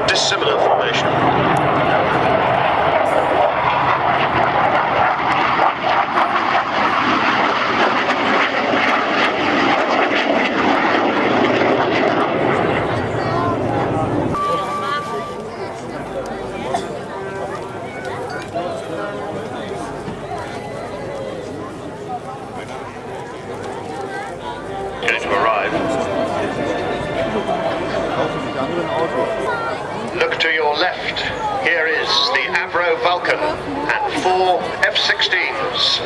Dissimilar formation. Going to arrive. Look to your left. Here is the Avro Vulcan and 4 F-16s.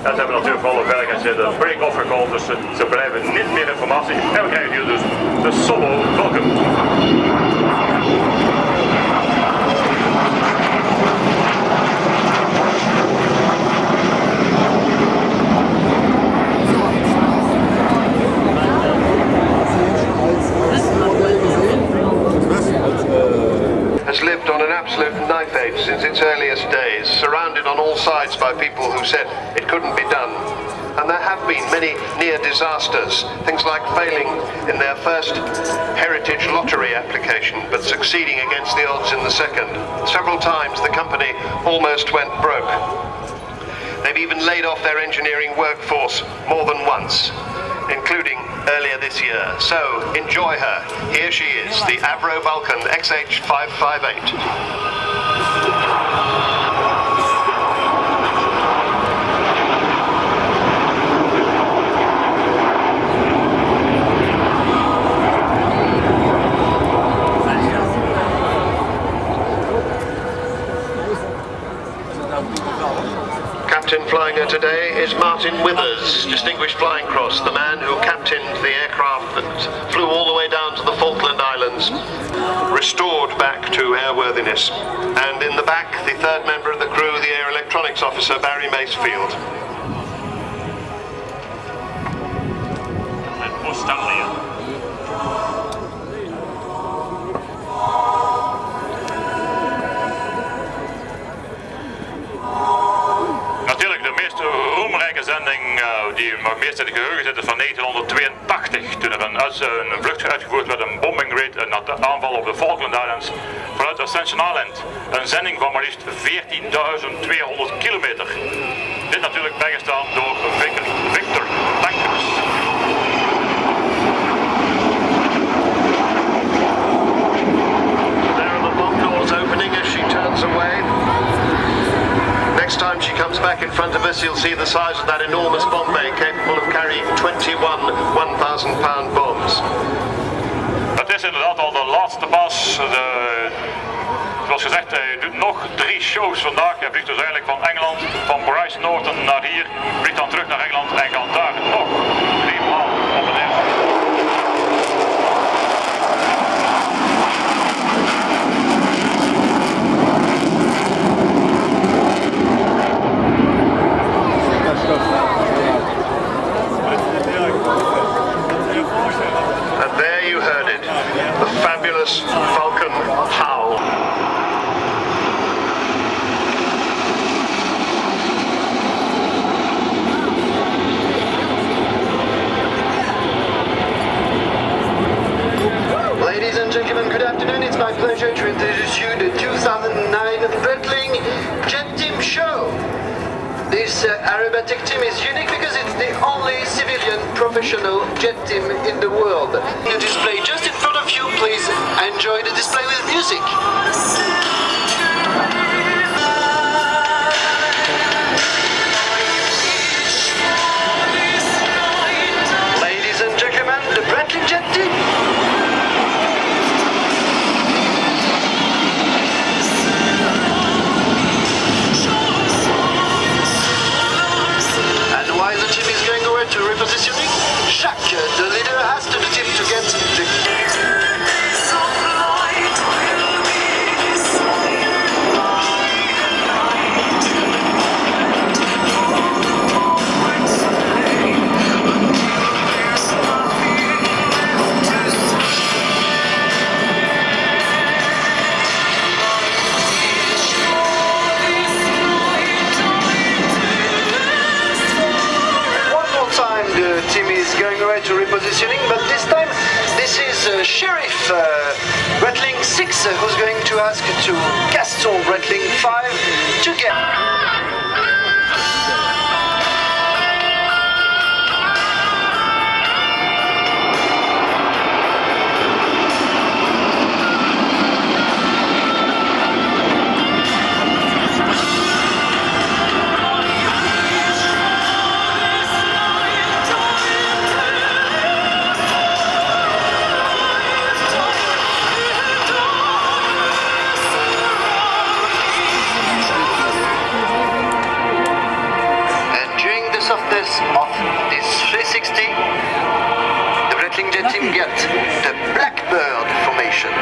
En ze hebben natuurlijk voor alle veiligheid de break-off gekomen, dus ze blijven niet meer informatie. En we krijgen hier dus de Solo Vulcan. Has lived on an absolute knife edge since its earliest days, surrounded on all sides by people who said it couldn't be done. And there have been many near disasters, things like failing in their first heritage lottery application, but succeeding against the odds in the second. Several times the company almost went broke. They've even laid off their engineering workforce more than once, including earlier this year. So enjoy her. Here she is, the Avro Vulcan XH558. Captain flying her today is Martin Withers, Distinguished Flying Cross, the man who captained the aircraft that flew all the way down to the Falkland Islands, restored back to airworthiness. And in the back, the third member of the crew, the air electronics officer, Barry Macefield. Zending die het meest in het geheugen zit is van 1982, toen er een vlucht uitgevoerd werd, een bombing raid, een aanval op de Falkland Islands vanuit Ascension Island. Een zending van maar liefst 14.200 kilometer. Dit natuurlijk bijgestaan door Victor tankers. There are the bomb doors opening as she turns away. Next time she comes back in front of us, you'll see the size of that enormous bomb bay capable of carrying 21 1,000-pound bombs. Het is inderdaad al de laatste pas. Zoals gezegd, hij doet nog 3 shows vandaag. Hij vliegt dus eigenlijk van Engeland, van Bryce Norton naar hier, vliegt dan terug naar Engeland en gaat daar nog 3 maal op en neer. And there you heard it, the fabulous Vulcan howl. Ladies and gentlemen, good afternoon. It's my pleasure to introduce you the 2009 Breitling Jet Team Show. This aerobatic team is unique because it's the only civilian professional jet team in the world. The display just in front of you, please enjoy the display with music. Ladies and gentlemen, the Breitling Jet Team. To repositioning, Jacques, the leader, has to the team to get the way to repositioning, but this time this is Sheriff Rattling 6 who's going to ask to Gaston Rattling 5 to get. Softness of this 360, the Rattling Jet team get the Blackbird formation.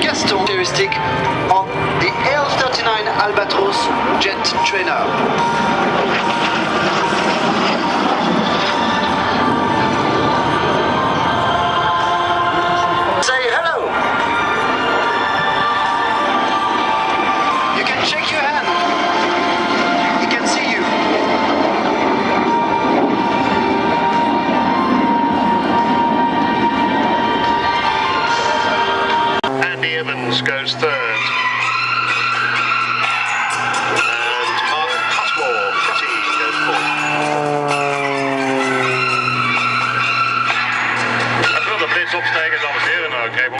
Gaston characteristic on the L39 Albatros jet trainer. Say hello. You can shake your hand. He can see you. Andy Evans goes third. And Mark Cutmore, Fetty, goes fourth. Ik wil de blitz opstijgen, dames en heren. Kijk op.